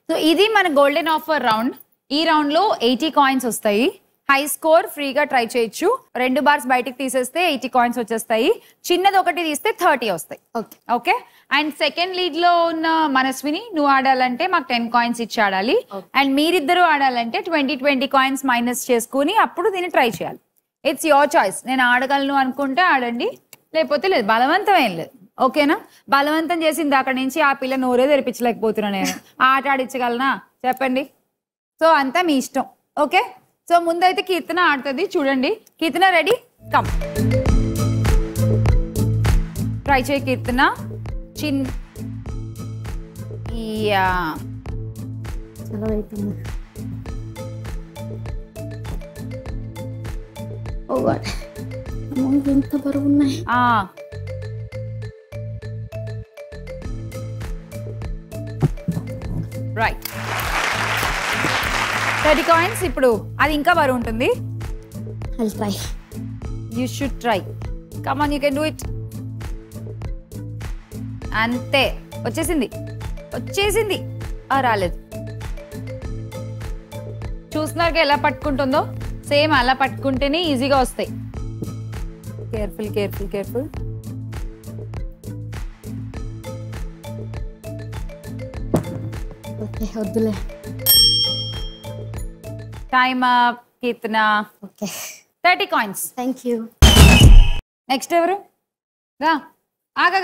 So ఇది మన golden offer round. ఈ రౌండ్ లో 80 కాయిన్స్ వస్తాయి. హై స్కోర్ ఫ్రీగా ట్రై చేయొచ్చు. 2 బార్స్ బయటికి తీసేస్తే 80 కాయిన్స్ వచ్చేస్తాయి. చిన్నది ఒకటి తీస్తే 30 వస్తాయి. ఓకే. అండ్ సెకండ్ లీడ్ లో ఉన్న మనస్విని, నువ్వు ఆడాలంటే మాకు 10 కాయిన్స్ ఇచ్చి ఆడాలి. అండ్ మీరిద్దరు ఆడాలంటే 20 కాయిన్స్ మైనస్ చేసుకుని అప్పుడు దీన్ని ట్రై చేయాలి. It's your choice. నేను ఆడగలను అనుకుంటే ఆడండి, లేకపోతే లేదు. బలవంతం ఏం లేదు. ఓకేనా? బలవంతం చేసింది అక్కడి నుంచి ఆ పిల్ల నోరే తెరిపించలేకపోతున్నా నేను. ఆట ఆడించగలనా చెప్పండి? సో అంతా మీ ఇష్టం. ఓకే. సో ముందైతే కీర్తన ఆడుతుంది, చూడండి. కీర్తన రెడీ? కమ్, ట్రై చేయి కీర్తన. చాలా అవుతుంది. ఓ గాడ్, ఎంత బరువు ఉన్నాయి. Right, 30 coins. ఇప్పుడు అది ఇంకా బరువు ఉంటుంది. I'll try. You should try. Come on, you can do it. అంతే, వచ్చేసింది వచ్చేసింది. రాలేదు. చూస్తున్నారు ఎలా పట్టుకుంటుందో? సేమ్ అలా పట్టుకుంటేనే ఈజీగా వస్తాయి. Careful careful careful. ఓకే, వద్దులే. Time up Keerthana. Okay, 30 coins. Thank you. Next ఎవరు? రా, ఆగా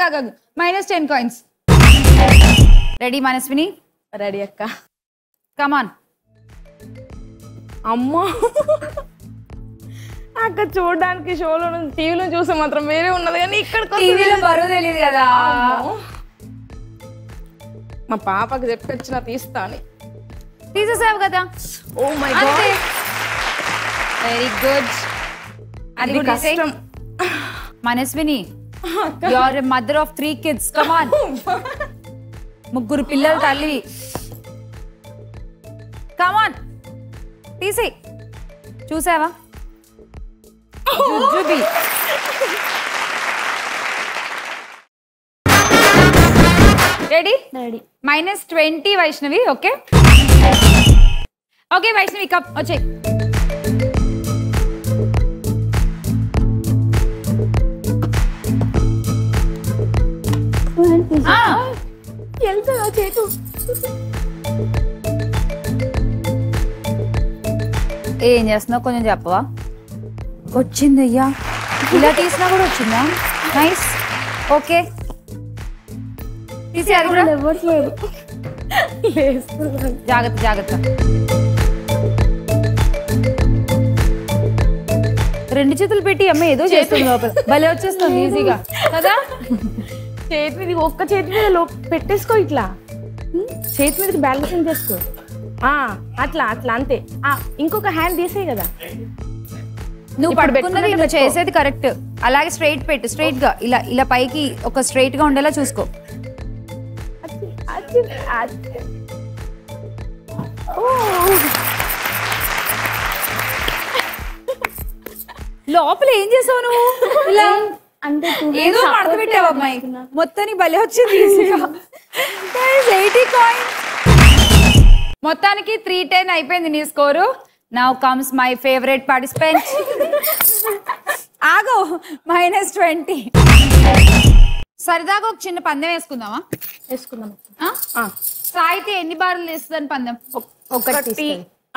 -10 కాయిన్స్. రెడీ మనస్విని? రెడీ అక్క. కమాన్. అమ్మా అక్క, చూడడానికి షోలో టీవీలో చూస్తే మాత్రం వేరే ఉన్నది, కానీ ఇక్కడ టీవీలో బరువు తెలియదు కదా. మా పాపకి చెప్పొచ్చిన తీస్తా అని. తీసేసావు కదా. Oh my God, very good. అది కష్టం. Manasvini, you are a mother of 3 kids. Come on, 3 పిల్లల తల్లి. కమ్ ఆన్, తీసి. చూసావా? జుజుబి. Ready? Ready. -20 Vaishnavi. Okay okay Vaishnavi, cup వచ్చే. వెళ్తుందా చేతు? ఏం చేస్తున్నావు కొంచెం చెప్పవా? వచ్చింది అయ్యా, ఇలా తీసినా కూడా వచ్చిందా? నైస్. ఓకే, తీసి. అది కూడా ఇవ్వట్లేదు. జాగ్రత్త జాగ్రత్త. 2 చేతులు పెట్టి అమ్మ ఏదో చేస్తుంది లోపల. భలే వచ్చేస్తుంది ఈజీగా కదా. చేతి మీద, ఒక్క చేతి మీద పెట్టేసుకో, ఇట్లా చేతి మీద బ్యాలెన్స్ చేసుకో. అట్లా అట్లా అంతే. ఇంకొక హ్యాండ్ తీసే కదా. నువ్వు పడుకున్నది, నువ్వు చేసేది కరెక్ట్. అలాగే స్ట్రైట్ పెట్టు, స్ట్రైట్ గా ఇలా ఇలా పైకి ఒక స్ట్రైట్ గా ఉండేలా చూసుకో. లోపల ఏం చేసావు నువ్వు? ఇలా అంటే ఏదో మడత పెట్టావు అమ్మాయి. మొత్తానికి భలే వచ్చింది ఈజీగా. 80 కాయిన్స్. మొత్తానికి 310 అయిపోయింది నీ score. Now comes my favourite participant. ఆగో, -20. సరదాగా ఒక చిన్న పందెం వేసుకుందామా? వేసుకుందాం. సాయితే ఎన్ని బార్లు వేస్తుందని పందెం? ఒకటి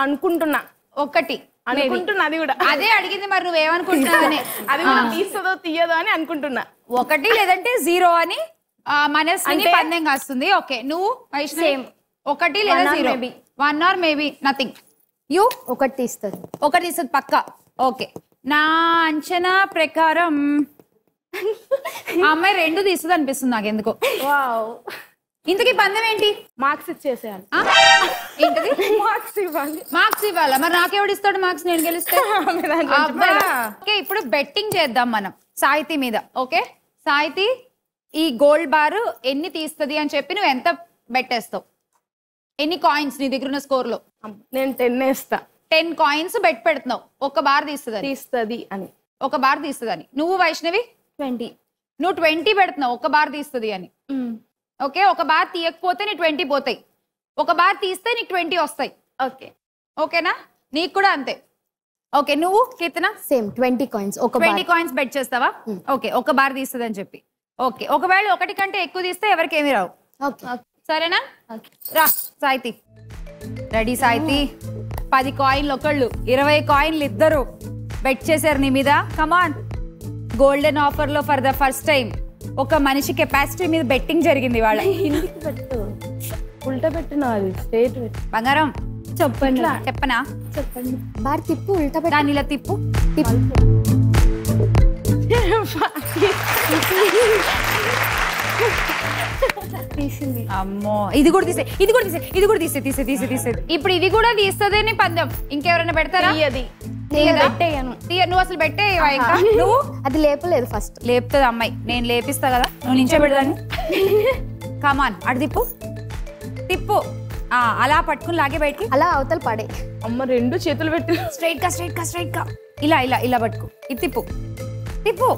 అనుకుంటున్నా. ఒకటి అనుకుంటున్నా. అది కూడా అదే అడిగింది. మరి నువ్వేమనుకుంటున్నావని? అది కూడా తీస్తుందో తీయదో అని అనుకుంటున్నా. 1 లేదంటే 0 అని మనస్విని పందెం కాస్తుంది. ఓకే, నువ్వు వైష్ణవి 1 లేదా 0, 1 or maybe nothing. యూ ఒకటి తీస్తుంది. ఒకటి తీస్తుంది పక్కా. ఓకే, నా అంచనా ప్రకారం ఆ అమ్మాయి 2 తీస్తుంది అనిపిస్తుంది నాకు ఎందుకో. ఇంతకీ పందెం ఏంటి? మార్క్స్ ఇచ్చేసేయాలి. ఏంటిది? మార్క్స్ ఇవ్వాలి. మార్క్స్ ఇవ్వాలా? మరి నాకెవడు ఇస్తాడు మార్క్స్ నేను గెలిస్తే? ఓకే, ఇప్పుడు బెట్టింగ్ చేద్దాం మనం సాహితీ మీద. ఓకే సాహితీ, ఈ గోల్డ్ బార్ ఎన్ని తీస్తుంది అని చెప్పి నువ్వు ఎంత బెట్టేస్తావు? ఎన్ని కాయిన్స్ నీ దగ్గర ఉన్న స్కోర్ లో? నేను 10 వేస్తా. 10 కాయిన్స్ బెట్ పెడుతున్నావు. 1 బార్ తీస్తుంది అని. 1 బార్ తీస్తుంది అని. నువ్వు వైష్ణవి 20. నువ్వు 20 పెడుతున్నావు 1 బార్ తీస్తుంది అని. ఓకే, 1 బార్ తీయకపోతే నీ 20 పోతాయి. ఒక బార్ తీస్తే నీకు 20 వస్తాయి. ఓకే ఓకేనా? నీకు కూడా అంతే. ఓకే, నువ్వు కీర్తన? Same 20 coins. ఒక 20 కాయిన్స్ బెట్ చేస్తావా? ఓకే, ఒక బార్ తీస్తుంది అని చెప్పి. ఓకే, ఒకవేళ ఒకటి కంటే ఎక్కువ తీస్తే ఎవరికి ఏమి రావు. ఓకే సరేనా? రా సాయితి. రెడీ సాయితి. 10 కాయిన్లు ఒకళ్ళు, 20 కాయిన్లు ఇద్దరు బెట్ చేశారు నీ మీద. కమాన్, గోల్డెన్ ఆఫర్ లో ఫర్ ద ఫస్ట్ టైం ఒక మనిషి కెపాసిటీ మీద బెట్టింగ్ జరిగింది వాళ్ళ. కిందికి పెట్టు, ఉల్టా పెట్టినా అది స్ట్రైట్ పెట్టు. బంగారం చెప్పండి. చెప్పనా? చెప్పండి. బార్ తిప్పు, ఉల్టా పెట్టు. దాని ఇలా తిప్పు. తీసింది. అమ్మో, ఇది కూడా తీసే, ఇది కూడా తీసే, ఇది కూడా తీసే, తీసే తీసే తీసే. ఇప్పుడు ఇది కూడా తీస్తుందేని పందెం. ఇంకెవరైనా పెడతారా? తీయది. నేను పెట్టేయను. నువ్వు అసలు పెట్టేయవా? ఇంకా నువ్వు అది లేపలేదు ఫస్ట్. లేపుతుంది అమ్మాయి. నేను లేపిస్తా కదా, నువ్వు నించో పెడదాన్ని. కమాన్, అటు తిప్పు తిప్పు. అలా పట్టుకుని లాగే బయటికి. అలా అవతల పడే. అమ్మ 2 చేతులు పెట్టి స్ట్రైట్ గా స్ట్రైట్ గా స్ట్రైట్ గా ఇలా ఇలా ఇలా పట్టుకో. ఇది తిప్పు తిప్పు.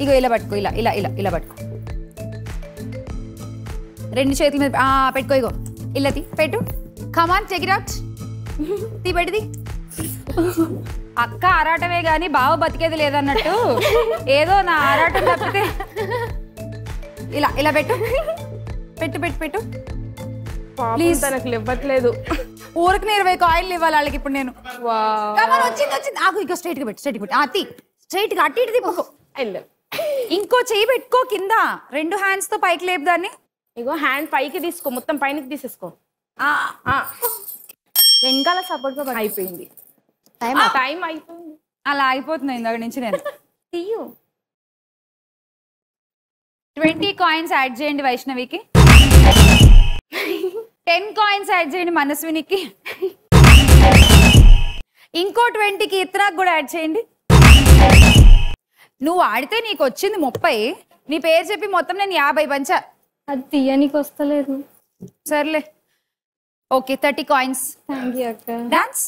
ఇగో ఇలా పట్టుకో, ఇలా ఇలా ఇలా ఇలా పట్టుకో. 2 చేతుల మీద పెట్టుకో. ఇగో ఇలా పెట్టు. కమాన్, చెక్ ఇట్ అవుట్. తీ పెట్టిది. అక్క ఆరాటమే గాని బావ బతికేది లేదన్నట్టు ఏదో నా ఆరాటం తప్పితే. ఇలా ఇలా పెట్టు పెట్టు పెట్టు పెట్టు. ప్లీజ్, తనకు ఇవ్వట్లేదు. ఊరికి 20 కాయిన్లు ఇవ్వాలి వాళ్ళకి ఇప్పుడు నేను. వచ్చింది వచ్చింది. ఆకు ఇక స్ట్రైట్ గా పెట్టు, స్ట్రైట్ పెట్టు. అతి స్ట్రైట్ గా అటు ఇటు తిప్పుకో. ఇంకో చెయ్యి పెట్టుకో కింద. 2 హ్యాండ్స్ తో పైకి లేపు దాన్ని. ఇగో హ్యాండ్ పైకి తీసుకో, మొత్తం పైనకి తీసేసుకో. వెనకాల సపోర్ట్ గా అయిపోయింది. టైం టైం అయిపోయింది. అలా అయిపోతుంది ఇందాక నుంచి నేను. తీయు. 20 కాయిన్స్ యాడ్ చేయండి వైష్ణవికి. 10 కాయిన్స్ యాడ్ చేయండి మనస్వినికి. ఇంకో 20 కీర్తనకు కూడా యాడ్ చేయండి. నువ్వు ఆడితే నీకు వచ్చింది 30. నీ పేరు చెప్పి మొత్తం నేను 50 పంచా. అది తీయనికి వస్తలేదు. సర్లే, ఓకే. 30 కాయిన్స్. థ్యాంక్ యూ అక్క. Dance.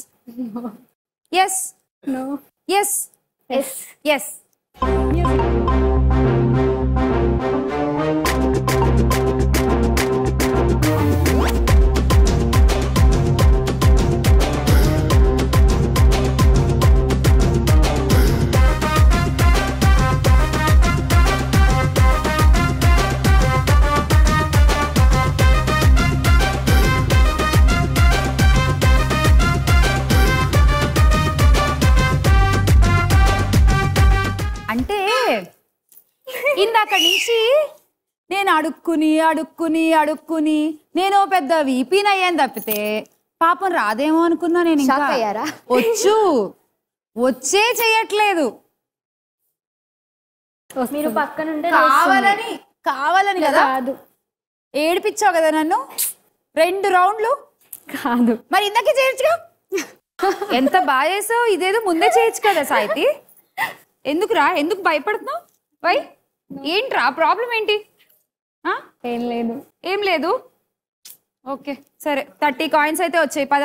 Yes no. Yes yes. Yes. అంటే ఇందాక నుంచి నేను అడుక్కుని అడుక్కుని అడుక్కుని నేను పెద్ద వీపీని అయ్యాను తప్పితే పాపం రాదేమో అనుకున్నా నేను. ఇంకా షాక్ అయ్యారా? వచ్చే చెయ్యట్లేదు. మీరు పక్కనుంటే కావాలని కదా కాదు. ఏడిపించావు కదా నన్ను 2 రౌండ్లు. కాదు మరి ఇందాకే చేయొచ్చుగా. ఎంత బాగా చేసావు. ఇదేదో ముందే చేయొచ్చు కదా సాయితి. ఎందుకురా, ఎందుకు భయపడుతున్నావు? వై, ఏంట్రా ప్రాబ్లం ఏంటి? ఏం లేదు. ఏం లేదు. ఓకే సరే, 30 కాయిన్స్ అయితే వచ్చాయి. పద.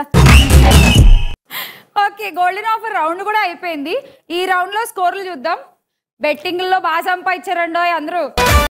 ఓకే, గోల్డెన్ ఆఫర్ రౌండ్ కూడా అయిపోయింది. ఈ రౌండ్ లో స్కోర్లు చూద్దాం. బెట్టింగ్ లో బాగా సంపాదించారండో అందరూ.